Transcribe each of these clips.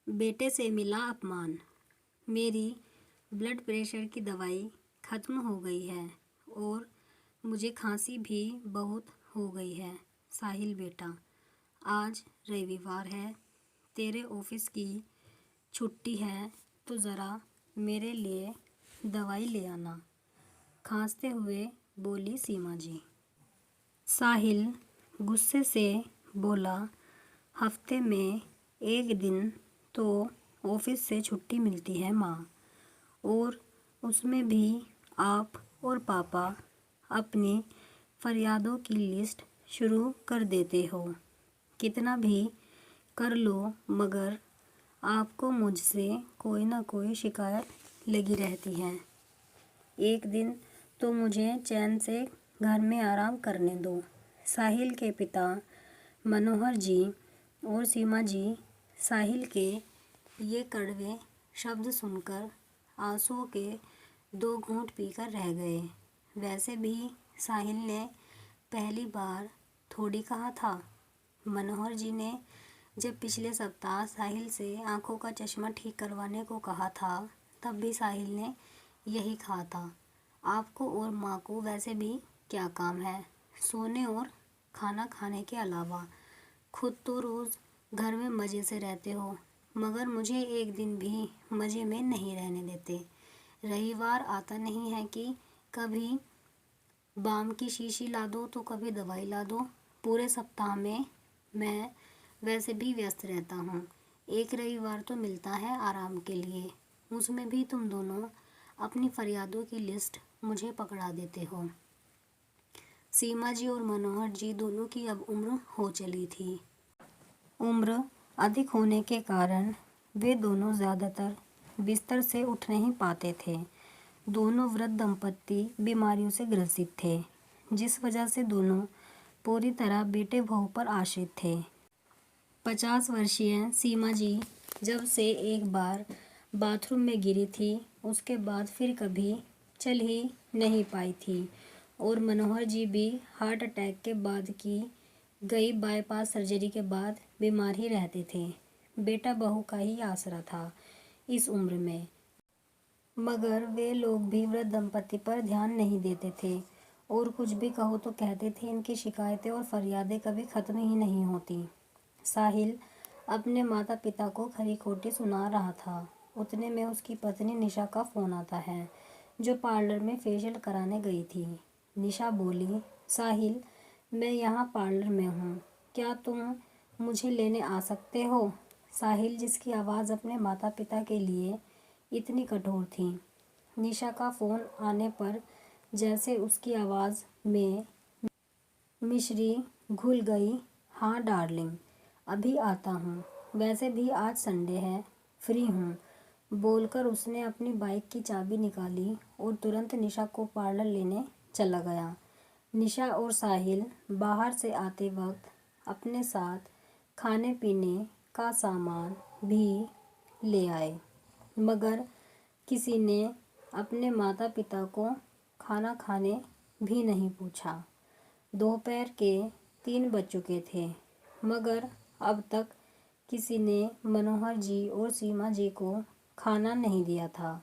बेटे से मिला अपमान। मेरी ब्लड प्रेशर की दवाई ख़त्म हो गई है और मुझे खांसी भी बहुत हो गई है। साहिल बेटा, आज रविवार है, तेरे ऑफिस की छुट्टी है तो ज़रा मेरे लिए दवाई ले आना, खांसते हुए बोली सीमा जी। साहिल गुस्से से बोला, हफ्ते में एक दिन तो ऑफिस से छुट्टी मिलती है माँ, और उसमें भी आप और पापा अपनी फरियादों की लिस्ट शुरू कर देते हो। कितना भी कर लो मगर आपको मुझसे कोई ना कोई शिकायत लगी रहती है। एक दिन तो मुझे चैन से घर में आराम करने दो। साहिल के पिता मनोहर जी और सीमा जी साहिल के ये कड़वे शब्द सुनकर आंसुओं के 2 घूंट पीकर रह गए। वैसे भी साहिल ने पहली बार थोड़ी कहा था। मनोहर जी ने जब पिछले सप्ताह साहिल से आंखों का चश्मा ठीक करवाने को कहा था, तब भी साहिल ने यही कहा था, आपको और माँ को वैसे भी क्या काम है, सोने और खाना खाने के अलावा। खुद तो रोज़ घर में मज़े से रहते हो, मगर मुझे एक दिन भी मज़े में नहीं रहने देते। रविवार आता नहीं है कि कभी बाम की शीशी ला दो तो कभी दवाई ला दो। पूरे सप्ताह में मैं वैसे भी व्यस्त रहता हूँ, एक रविवार तो मिलता है आराम के लिए, उसमें भी तुम दोनों अपनी फरियादों की लिस्ट मुझे पकड़ा देते हो। सीमा जी और मनोहर जी दोनों की अब उम्र हो चली थी। उम्र अधिक होने के कारण वे दोनों ज़्यादातर बिस्तर से उठ नहीं पाते थे। दोनों वृद्ध दंपत्ति बीमारियों से ग्रसित थे, जिस वजह से दोनों पूरी तरह बेटे बहू पर आश्रित थे। 50 वर्षीय सीमा जी जब से एक बार बाथरूम में गिरी थी, उसके बाद फिर कभी चल ही नहीं पाई थी, और मनोहर जी भी हार्ट अटैक के बाद की गई बाईपास सर्जरी के बाद बीमार ही रहते थे। बेटा बहू का ही आसरा था इस उम्र में, मगर वे लोग भी वृद्ध दंपति पर ध्यान नहीं देते थे, और कुछ भी कहो तो कहते थे इनकी शिकायतें और फरियादें कभी ख़त्म ही नहीं होती। साहिल अपने माता पिता को खरी खोटी सुना रहा था। उतने में उसकी पत्नी निशा का फ़ोन आता है, जो पार्लर में फेशियल कराने गई थी। निशा बोली, साहिल, मैं यहाँ पार्लर में हूँ, क्या तुम मुझे लेने आ सकते हो? साहिल, जिसकी आवाज़ अपने माता पिता के लिए इतनी कठोर थी, निशा का फ़ोन आने पर जैसे उसकी आवाज़ में मिश्री घुल गई। हाँ डार्लिंग, अभी आता हूँ, वैसे भी आज संडे है, फ्री हूँ, बोलकर उसने अपनी बाइक की चाबी निकाली और तुरंत निशा को पार्लर लेने चला गया। निशा और साहिल बाहर से आते वक्त अपने साथ खाने पीने का सामान भी ले आए, मगर किसी ने अपने माता पिता को खाना खाने भी नहीं पूछा। दोपहर के 3 बज चुके थे, मगर अब तक किसी ने मनोहर जी और सीमा जी को खाना नहीं दिया था।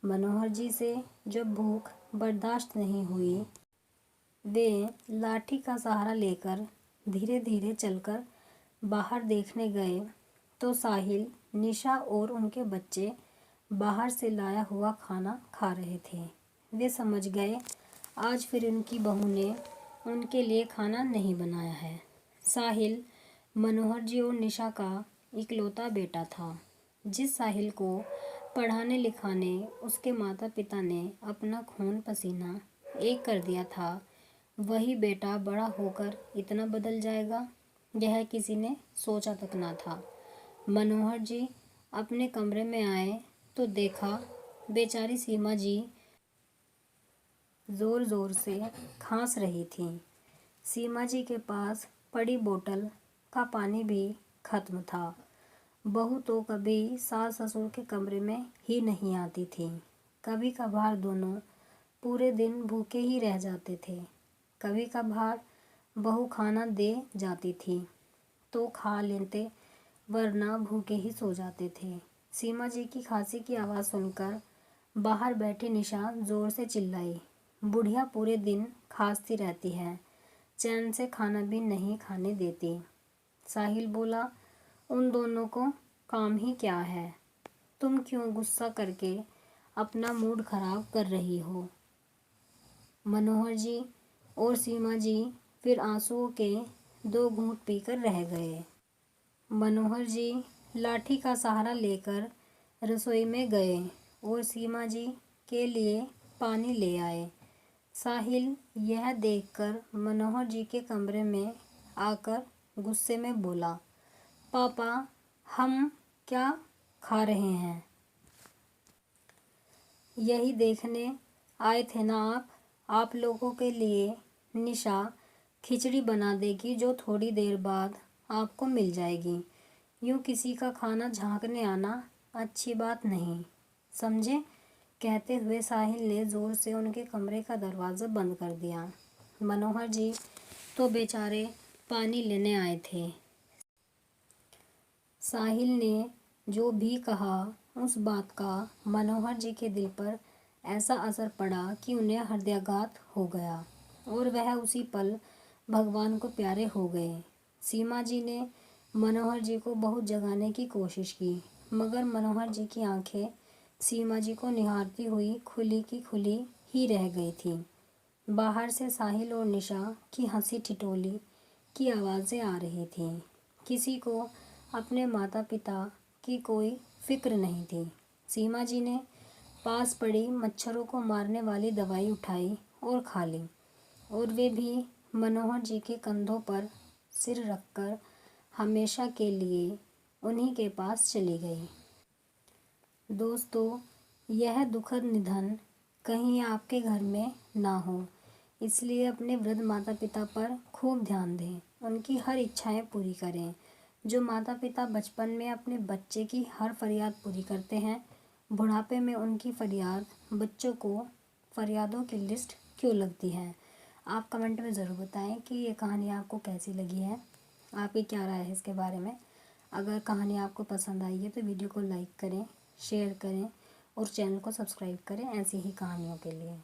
मनोहर जी से जब भूख बर्दाश्त नहीं हुई, वे लाठी का सहारा लेकर धीरे धीरे चलकर बाहर देखने गए तो साहिल, निशा और उनके बच्चे बाहर से लाया हुआ खाना खा रहे थे। वे समझ गए आज फिर उनकी बहू ने उनके लिए खाना नहीं बनाया है। साहिल मनोहर जी और निशा का इकलौता बेटा था। जिस साहिल को पढ़ाने लिखाने उसके माता पिता ने अपना खून पसीना एक कर दिया था, वही बेटा बड़ा होकर इतना बदल जाएगा, यह किसी ने सोचा तक ना था। मनोहर जी अपने कमरे में आए तो देखा बेचारी सीमा जी ज़ोर ज़ोर से खांस रही थीं। सीमा जी के पास पड़ी बोतल का पानी भी ख़त्म था। बहू तो कभी सास ससुर के कमरे में ही नहीं आती थी। कभी कभार दोनों पूरे दिन भूखे ही रह जाते थे। कभी कभार बहू खाना दे जाती थी तो खा लेते, वरना भूखे ही सो जाते थे। सीमा जी की खांसी की आवाज़ सुनकर बाहर बैठी निशा जोर से चिल्लाई, बुढ़िया पूरे दिन खांसती रहती है, चैन से खाना भी नहीं खाने देती। साहिल बोला, उन दोनों को काम ही क्या है, तुम क्यों गुस्सा करके अपना मूड खराब कर रही हो। मनोहर जी और सीमा जी फिर आंसुओं के 2 घूंट पीकर रह गए। मनोहर जी लाठी का सहारा लेकर रसोई में गए और सीमा जी के लिए पानी ले आए। साहिल यह देखकर मनोहर जी के कमरे में आकर गुस्से में बोला, पापा हम क्या खा रहे हैं? यही देखने आए थे ना आप लोगों के लिए निशा खिचड़ी बना देगी जो थोड़ी देर बाद आपको मिल जाएगी। यूँ किसी का खाना झांकने आना अच्छी बात नहीं, समझे? कहते हुए साहिल ने ज़ोर से उनके कमरे का दरवाज़ा बंद कर दिया। मनोहर जी तो बेचारे पानी लेने आए थे। साहिल ने जो भी कहा उस बात का मनोहर जी के दिल पर ऐसा असर पड़ा कि उन्हें हृदयाघात हो गया और वह उसी पल भगवान को प्यारे हो गए। सीमा जी ने मनोहर जी को बहुत जगाने की कोशिश की, मगर मनोहर जी की आंखें सीमा जी को निहारती हुई खुली की खुली ही रह गई थीं। बाहर से साहिल और निशा की हंसी ठिठोली की आवाज़ें आ रही थीं। किसी को अपने माता पिता की कोई फिक्र नहीं थी। सीमा जी ने पास पड़ी मच्छरों को मारने वाली दवाई उठाई और खा ली, और वे भी मनोहर जी के कंधों पर सिर रखकर हमेशा के लिए उन्हीं के पास चली गई। दोस्तों, यह दुखद निधन कहीं आपके घर में ना हो, इसलिए अपने वृद्ध माता पिता पर खूब ध्यान दें, उनकी हर इच्छाएं पूरी करें। जो माता पिता बचपन में अपने बच्चे की हर फरियाद पूरी करते हैं, बुढ़ापे में उनकी फरियाद बच्चों को फरियादों की लिस्ट क्यों लगती है? आप कमेंट में ज़रूर बताएं कि ये कहानी आपको कैसी लगी है, आपकी क्या राय है इसके बारे में। अगर कहानी आपको पसंद आई है तो वीडियो को लाइक करें, शेयर करें और चैनल को सब्सक्राइब करें ऐसी ही कहानियों के लिए।